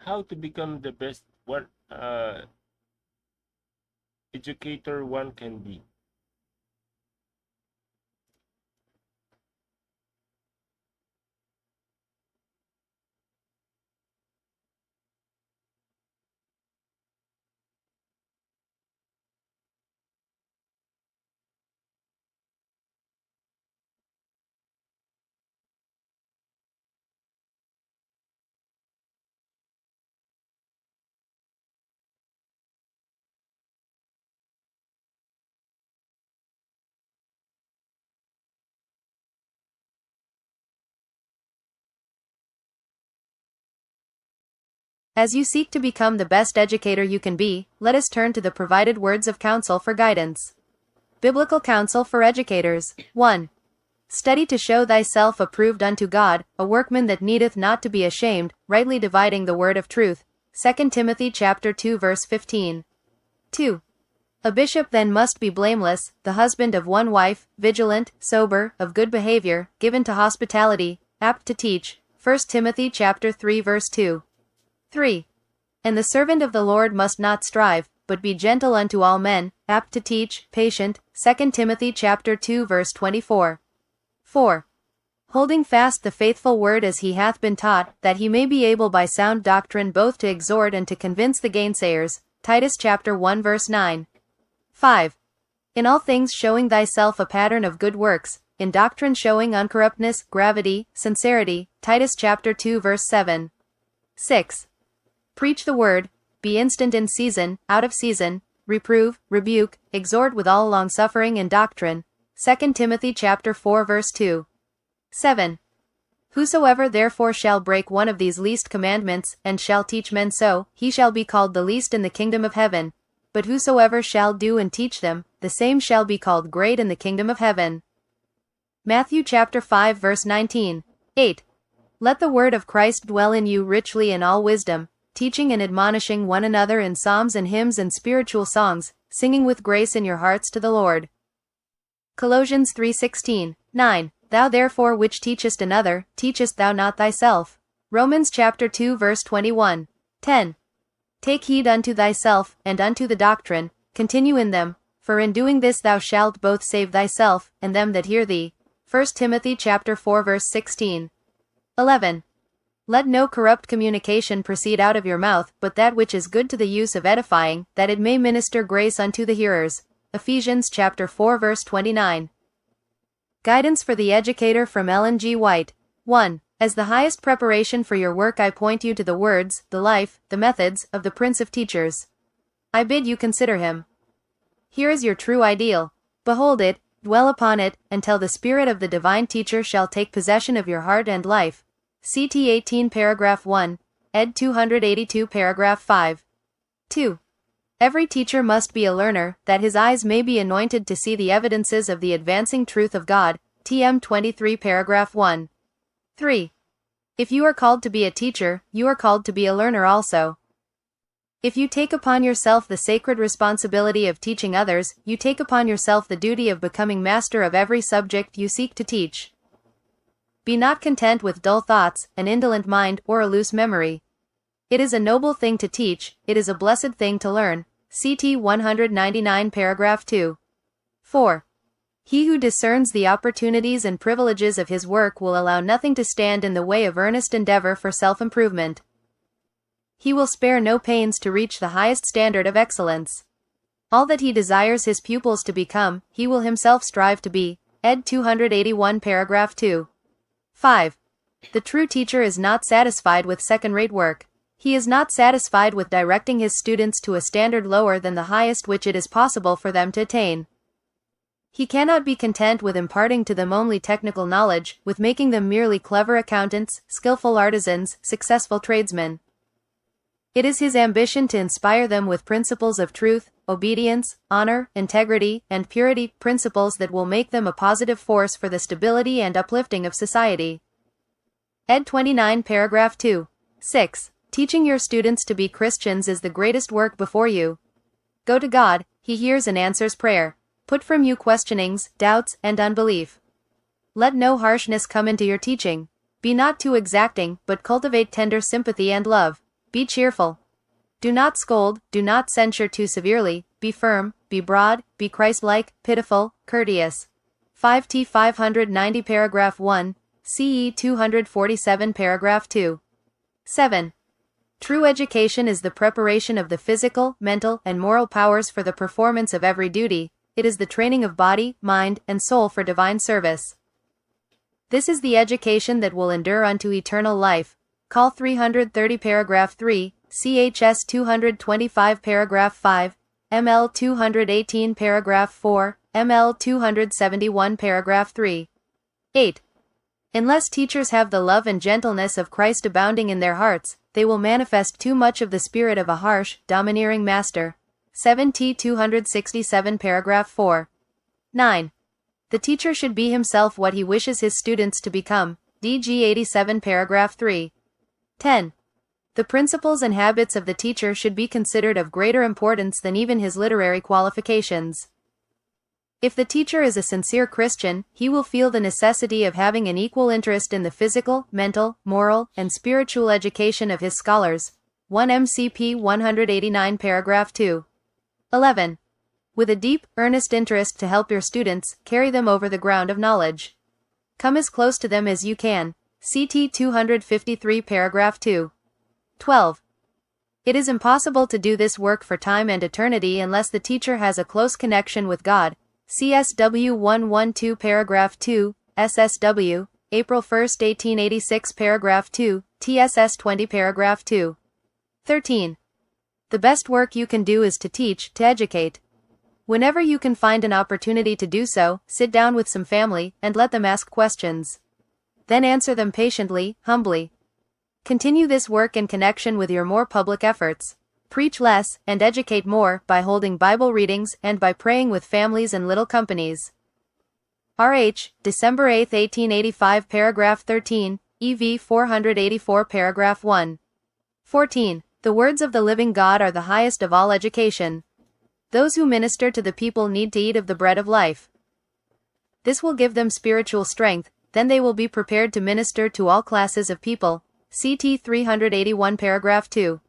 how to become the best one educator one can be. As you seek to become the best educator you can be, let us turn to the provided words of counsel for guidance. Biblical counsel for educators. 1. Study to show thyself approved unto God, a workman that needeth not to be ashamed, rightly dividing the word of truth. 2 Timothy chapter 2 verse 15. 2. A bishop then must be blameless, the husband of one wife, vigilant, sober, of good behavior, given to hospitality, apt to teach. 1 Timothy chapter 3 verse 2. 3. And the servant of the Lord must not strive, but be gentle unto all men, apt to teach, patient. 2 Timothy chapter 2 verse 24. 4. Holding fast the faithful word as he hath been taught, that he may be able by sound doctrine both to exhort and to convince the gainsayers. Titus chapter 1 verse 9. 5. In all things showing thyself a pattern of good works, in doctrine showing uncorruptness, gravity, sincerity. Titus chapter 2 verse 7. 6. Preach the word, be instant in season, out of season, reprove, rebuke, exhort with all longsuffering and doctrine. 2 Timothy chapter 4 verse 2. 7. Whosoever therefore shall break one of these least commandments, and shall teach men so, he shall be called the least in the kingdom of heaven. But whosoever shall do and teach them, the same shall be called great in the kingdom of heaven. Matthew chapter 5 verse 19. 8. Let the word of Christ dwell in you richly in all wisdom, teaching and admonishing one another in psalms and hymns and spiritual songs, singing with grace in your hearts to the Lord. Colossians 3:16. 9. Thou therefore which teachest another, teachest thou not thyself? Romans chapter 2 verse 21. 10. Take heed unto thyself, and unto the doctrine, continue in them, for in doing this thou shalt both save thyself, and them that hear thee. 1 Timothy chapter 4 verse 16. 11. Let no corrupt communication proceed out of your mouth, but that which is good to the use of edifying, that it may minister grace unto the hearers. Ephesians chapter 4 verse 29. Guidance for the Educator from Ellen G. White. 1. As the highest preparation for your work I point you to the words, the life, the methods, of the Prince of Teachers. I bid you consider him. Here is your true ideal. Behold it, dwell upon it, until the Spirit of the Divine Teacher shall take possession of your heart and life. CT 18 paragraph 1, ed 282 paragraph 5. 2. Every teacher must be a learner, that his eyes may be anointed to see the evidences of the advancing truth of God. TM 23 paragraph 1. 3. If you are called to be a teacher, you are called to be a learner also. If you take upon yourself the sacred responsibility of teaching others, you take upon yourself the duty of becoming master of every subject you seek to teach. Be not content with dull thoughts, an indolent mind, or a loose memory. It is a noble thing to teach, it is a blessed thing to learn. CT 199 paragraph 2. 4. He who discerns the opportunities and privileges of his work will allow nothing to stand in the way of earnest endeavor for self-improvement. He will spare no pains to reach the highest standard of excellence. All that he desires his pupils to become, he will himself strive to be. Ed 281 paragraph 2. 5. The true teacher is not satisfied with second-rate work. He is not satisfied with directing his students to a standard lower than the highest which it is possible for them to attain. He cannot be content with imparting to them only technical knowledge, with making them merely clever accountants, skillful artisans, successful tradesmen. It is his ambition to inspire them with principles of truth, obedience, honor, integrity, and purity, principles that will make them a positive force for the stability and uplifting of society. Ed 29 paragraph 2. 6. Teaching your students to be Christians is the greatest work before you. Go to God, He hears and answers prayer. Put from you questionings, doubts, and unbelief. Let no harshness come into your teaching. Be not too exacting, but cultivate tender sympathy and love. Be cheerful. Do not scold, do not censure too severely, be firm, be broad, be Christ-like, pitiful, courteous. 5T 590 paragraph 1, CE 247 paragraph 2. 7. True education is the preparation of the physical, mental, and moral powers for the performance of every duty. It is the training of body, mind, and soul for divine service. This is the education that will endure unto eternal life. Call 330 paragraph 3, CHS 225 paragraph 5, ML 218 paragraph 4, ML 271 paragraph 3. 8. Unless teachers have the love and gentleness of Christ abounding in their hearts, they will manifest too much of the spirit of a harsh, domineering master. 7T 267 paragraph 4. 9. The teacher should be himself what he wishes his students to become. DG 87 paragraph 3. 10. The principles and habits of the teacher should be considered of greater importance than even his literary qualifications. If the teacher is a sincere Christian, he will feel the necessity of having an equal interest in the physical, mental, moral, and spiritual education of his scholars. 1 MCP 189 paragraph 2. 11. With a deep, earnest interest to help your students, carry them over the ground of knowledge. Come as close to them as you can. CT 253 paragraph 2. 12. It is impossible to do this work for time and eternity unless the teacher has a close connection with God. CSW 112 paragraph 2, SSW, April 1, 1886 paragraph 2, TSS 20 paragraph 2. 13. The best work you can do is to teach, to educate. Whenever you can find an opportunity to do so, sit down with some family, and let them ask questions. Then answer them patiently, humbly. Continue this work in connection with your more public efforts. Preach less, and educate more, by holding Bible readings, and by praying with families and little companies. R.H., December 8, 1885 paragraph 13, EV 484 paragraph 1. 14. The words of the living God are the highest of all education. Those who minister to the people need to eat of the bread of life. This will give them spiritual strength, then they will be prepared to minister to all classes of people. CT 381 paragraph 2.